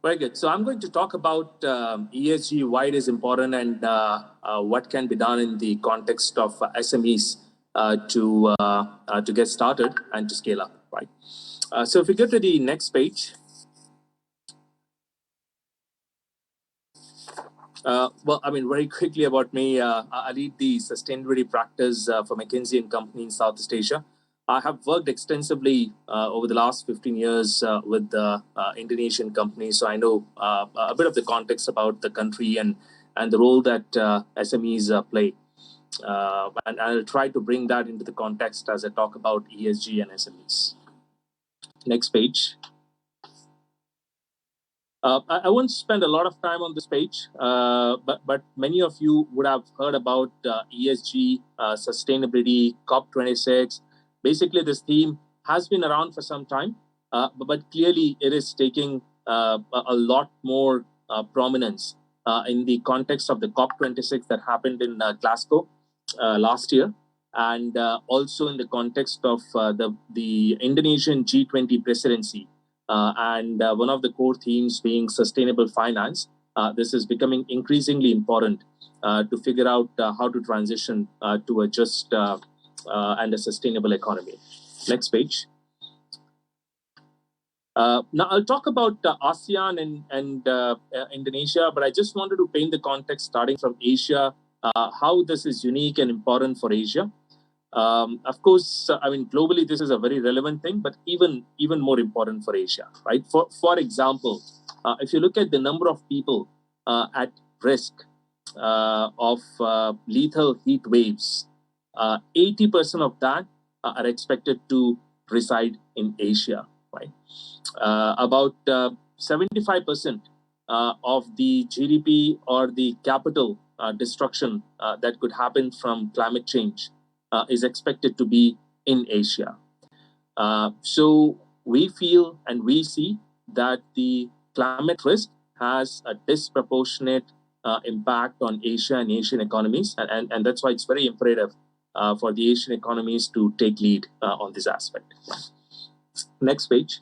Very good. So I'm going to talk about ESG, why it is important, and what can be done in the context of SMEs to get started and to scale up. Right. So if we go to the next page. Well, I mean, very quickly about me, I lead the sustainability practice for McKinsey Company in Southeast Asia. I have worked extensively over the last 15 years with Indonesian companies, so I know a bit of the context about the country and the role that SMEs play. And I'll try to bring that into the context as I talk about ESG and SMEs. Next page. I won't spend a lot of time on this page, but many of you would have heard about ESG, sustainability, COP26. Basically, this theme has been around for some time, but clearly it is taking a lot more prominence in the context of the COP26 that happened in Glasgow last year, and also in the context of the Indonesian G20 presidency. And one of the core themes being sustainable finance. This is becoming increasingly important to figure out how to transition to a just and a sustainable economy. Next page. Now I'll talk about ASEAN and Indonesia, but I just wanted to paint the context starting from Asia, how this is unique and important for Asia. Of course, I mean, globally, this is a very relevant thing, but even more important for Asia, right? For example, if you look at the number of people at risk of lethal heat waves, 80% of that are expected to reside in Asia, right? About 75% of the GDP or the capital destruction that could happen from climate change is expected to be in Asia. So we feel and we see that the climate risk has a disproportionate impact on Asia and Asian economies, and that's why it's very imperative for the Asian economies to take lead on this aspect. Next page.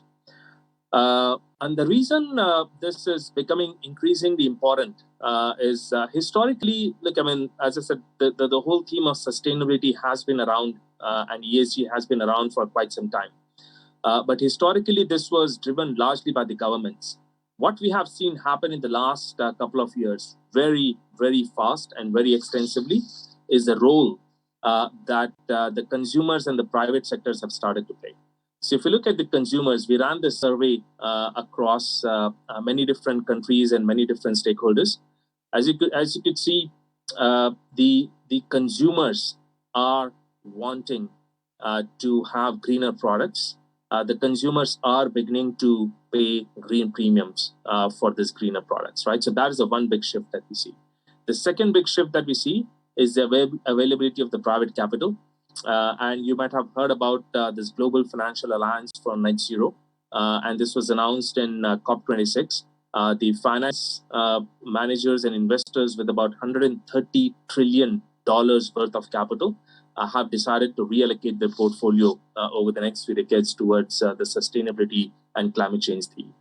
And the reason this is becoming increasingly important is historically, look, I mean, as I said, the whole theme of sustainability has been around and ESG has been around for quite some time. But historically, this was driven largely by the governments. What we have seen happen in the last couple of years, very, very fast and very extensively, is the role that the consumers and the private sectors have started to play. So if you look at the consumers, we ran this survey across many different countries and many different stakeholders. As you could see, the consumers are wanting to have greener products. The consumers are beginning to pay green premiums for these greener products, right? So that is the one big shift that we see. The second big shift that we see is the availability of the private capital. And you might have heard about this Global Financial Alliance for Net Zero, and this was announced in COP26. The finance managers and investors with about $130 trillion worth of capital have decided to reallocate their portfolio over the next few decades towards the sustainability and climate change theme.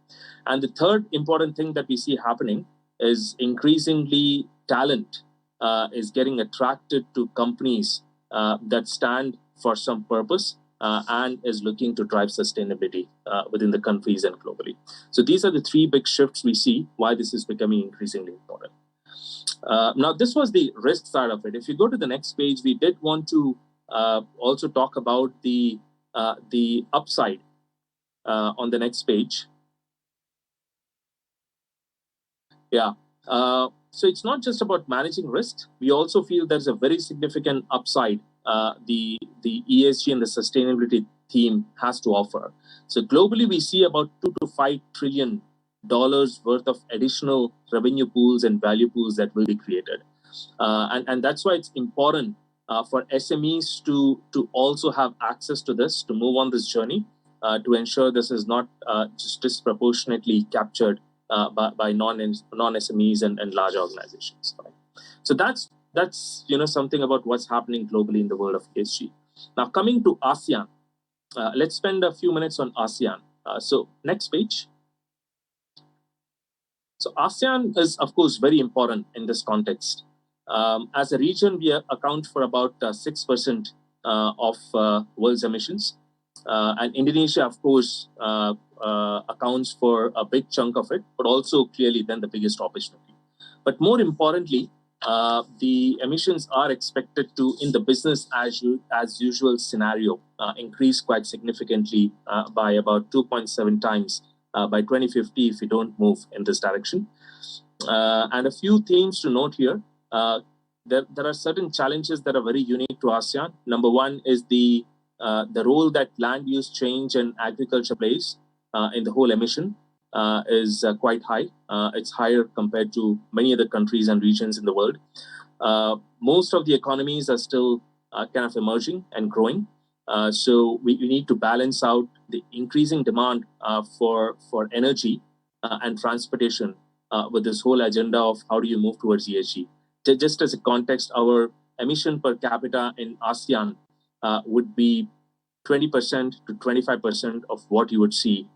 And the third important thing that we see happening is increasingly talent is getting attracted to companies that stand for some purpose and is looking to drive sustainability within the countries and globally. So these are the three big shifts we see why this is becoming increasingly important. Now, this was the risk side of it. If you go to the next page, we did want to also talk about the upside on the next page. Yeah. So it's not just about managing risk. We also feel there's a very significant upside the ESG and the sustainability theme has to offer. So globally, we see about $2 to $5 trillion worth of additional revenue pools and value pools that will be created. And that's why it's important for SMEs to also have access to this, to move on this journey, to ensure this is not just disproportionately captured by non-SMEs and large organizations. Right? So that's something about what's happening globally in the world of ESG. Now coming to ASEAN, let's spend a few minutes on ASEAN. So next page. So ASEAN is, of course, very important in this context. As a region, we account for about 6% of world's emissions. And Indonesia, of course, accounts for a big chunk of it, but also clearly then the biggest opportunity. But more importantly, the emissions are expected to, in the business as usual scenario, increase quite significantly by about 2.7 times by 2050 if we don't move in this direction. And a few themes to note here. There are certain challenges that are very unique to ASEAN. Number one is the role that land use change and agriculture plays in the whole emission is quite high. It's higher compared to many other countries and regions in the world. Most of the economies are still kind of emerging and growing. So we need to balance out the increasing demand for energy and transportation with this whole agenda of how do you move towards ESG. Just as a context, our emission per capita in ASEAN would be 20% to 25% of what you would see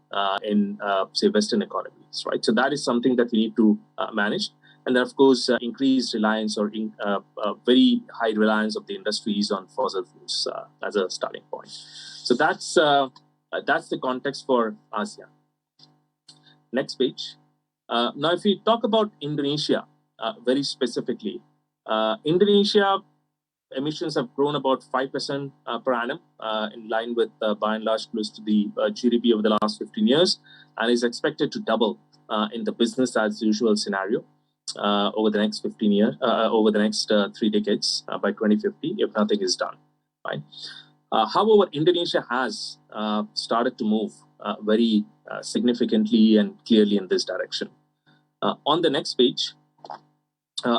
in, say, Western economies, right? So that is something that we need to manage. And then, of course, increased reliance or very high reliance of the industries on fossil fuels as a starting point. So that's the context for ASEAN. Next page. Now, if we talk about Indonesia very specifically, Indonesia emissions have grown about 5% per annum, in line with, by and large, close to the GDP over the last 15 years, and is expected to double in the business as usual scenario over the next 15 years, over the next 3 decades by 2050, if nothing is done. Right. However, Indonesia has started to move very significantly and clearly in this direction. On the next page,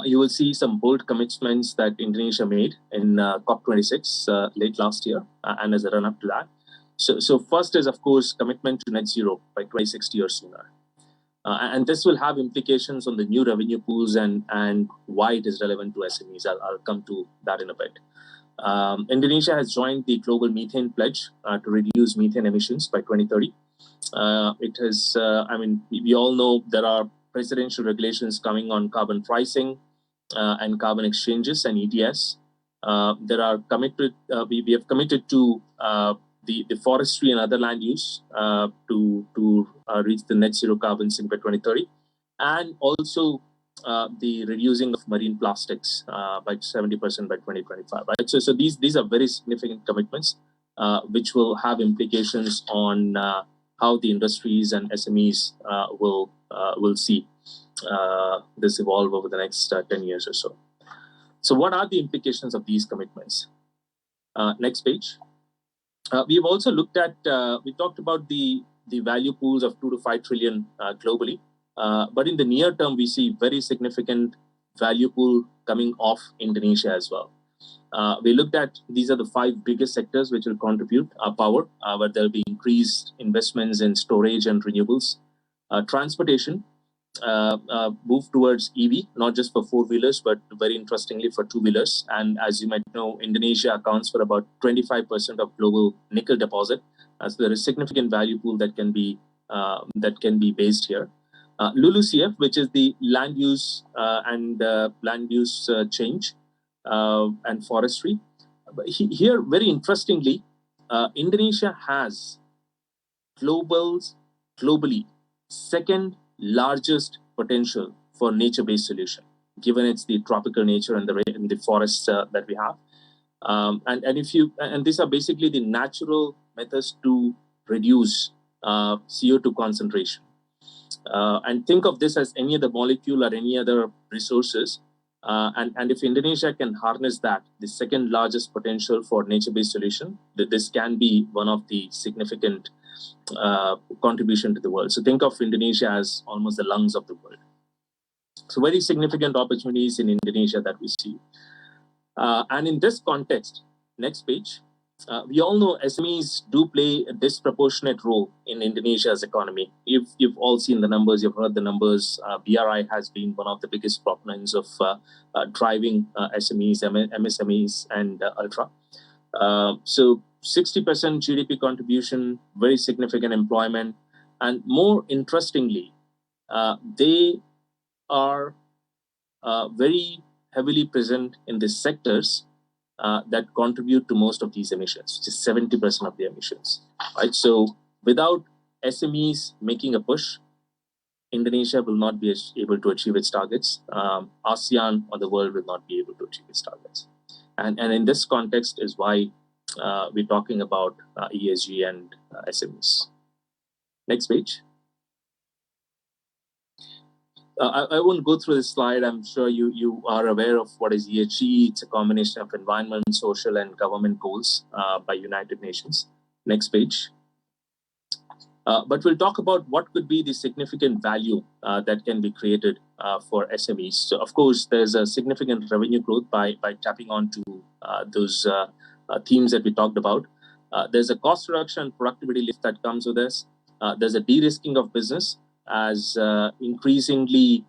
you will see some bold commitments that Indonesia made in COP26 late last year and as a run-up to that. So first is, of course, commitment to net zero by 2060 or sooner. And this will have implications on the new revenue pools and why it is relevant to SMEs. I'll come to that in a bit. Indonesia has joined the Global Methane Pledge to reduce methane emissions by 2030. It has, we all know there are presidential regulations coming on carbon pricing and carbon exchanges and ETS. We have committed to the forestry and other land use to reach the net zero carbon sink by 2030, and also the reducing of marine plastics by 70% by 2025. Right. So these are very significant commitments which will have implications on how the industries and SMEs will see this evolve over the next 10 years or so. So what are the implications of these commitments? Next page. We've also looked at, we talked about the value pools of 2 to 5 trillion globally. But in the near term, we see very significant value pool coming off Indonesia as well. We looked at, these are the 5 biggest sectors which will contribute. Power, where there'll be increased investments in storage and renewables. Transportation, move towards EV, not just for 4-wheelers, but very interestingly for 2-wheelers. And as you might know, Indonesia accounts for about 25% of global nickel deposit. So there is significant value pool that can be based here. LULUCF, which is the land use and land use change and forestry. But here, very interestingly, Indonesia has globally second largest potential for nature-based solution, given it's the tropical nature and the forests that we have. And these are basically the natural methods to reduce CO2 concentration. And think of this as any other molecule or any other resources. And if Indonesia can harness that, the second largest potential for nature-based solution, that this can be one of the significant contribution to the world. So think of Indonesia as almost the lungs of the world. So very significant opportunities in Indonesia that we see. And in this context, next page, we all know SMEs do play a disproportionate role in Indonesia's economy. You've all seen the numbers, you've heard the numbers. BRI has been one of the biggest proponents of driving SMEs, MSMEs, and Ultra. So 60% GDP contribution, very significant employment, and more interestingly, they are very heavily present in the sectors that contribute to most of these emissions, which is 70% of the emissions, right? So without SMEs making a push, Indonesia will not be able to achieve its targets. ASEAN or the world will not be able to achieve its targets. And in this context is why we're talking about ESG and SMEs. Next page. I won't go through this slide. I'm sure you are aware of what is ESG. It's a combination of environment, social, and government goals by United Nations. Next page. But we'll talk about what could be the significant value that can be created for SMEs. So, of course, there's a significant revenue growth by tapping onto those themes that we talked about. There's a cost reduction and productivity lift that comes with this. There's a de-risking of business as increasingly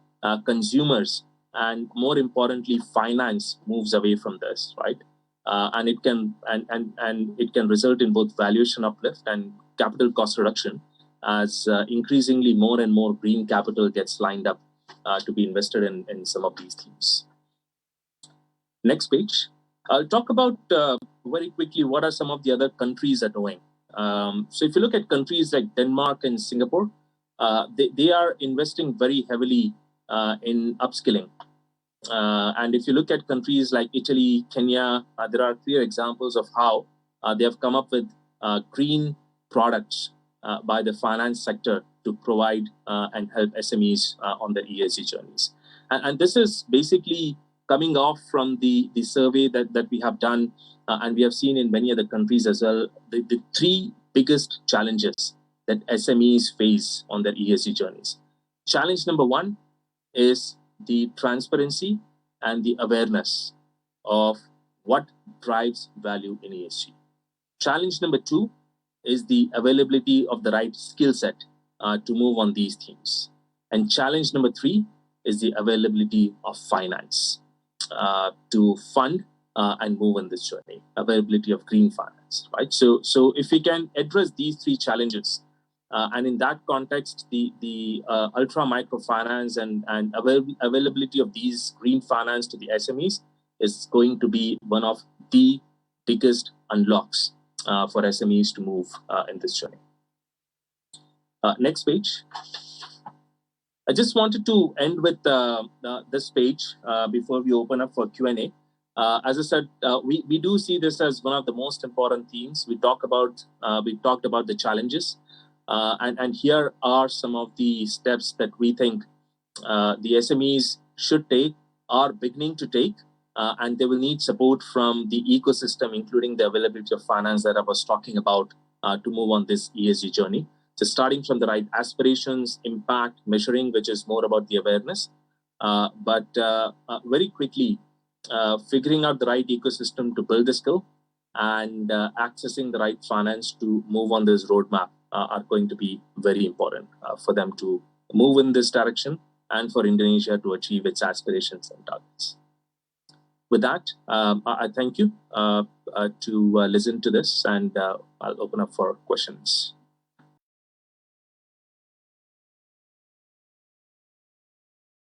consumers and, more importantly, finance moves away from this, right? And it can result in both valuation uplift and capital cost reduction as increasingly more and more green capital gets lined up to be invested in some of these themes. Next page. I'll talk about very quickly what are some of the other countries are doing. So if you look at countries like Denmark and Singapore, they are investing very heavily in upskilling. And if you look at countries like Italy, Kenya, there are clear examples of how they have come up with green products by the finance sector to provide and help SMEs on their ESG journeys. And this is basically coming off from the survey that we have done, and we have seen in many other countries as well, the three biggest challenges that SMEs face on their ESG journeys. Challenge number one is the transparency and the awareness of what drives value in ESG. Challenge number two is the availability of the right skill set to move on these themes. And challenge number three is the availability of finance to fund and move on this journey, availability of green finance, right? So if we can address these three challenges, and in that context, the ultra microfinance and availability of these green finance to the SMEs is going to be one of the biggest unlocks for SMEs to move in this journey. Next page. I just wanted to end with this page before we open up for Q&A. As I said, we do see this as one of the most important themes. We talked about the challenges, and here are some of the steps that we think the SMEs should take, are beginning to take, and they will need support from the ecosystem, including the availability of finance that I was talking about to move on this ESG journey. So starting from the right aspirations, impact, measuring, which is more about the awareness, but very quickly figuring out the right ecosystem to build the skill and accessing the right finance to move on this roadmap are going to be very important for them to move in this direction and for Indonesia to achieve its aspirations and targets. With that, I thank you to listen to this, and I'll open up for questions.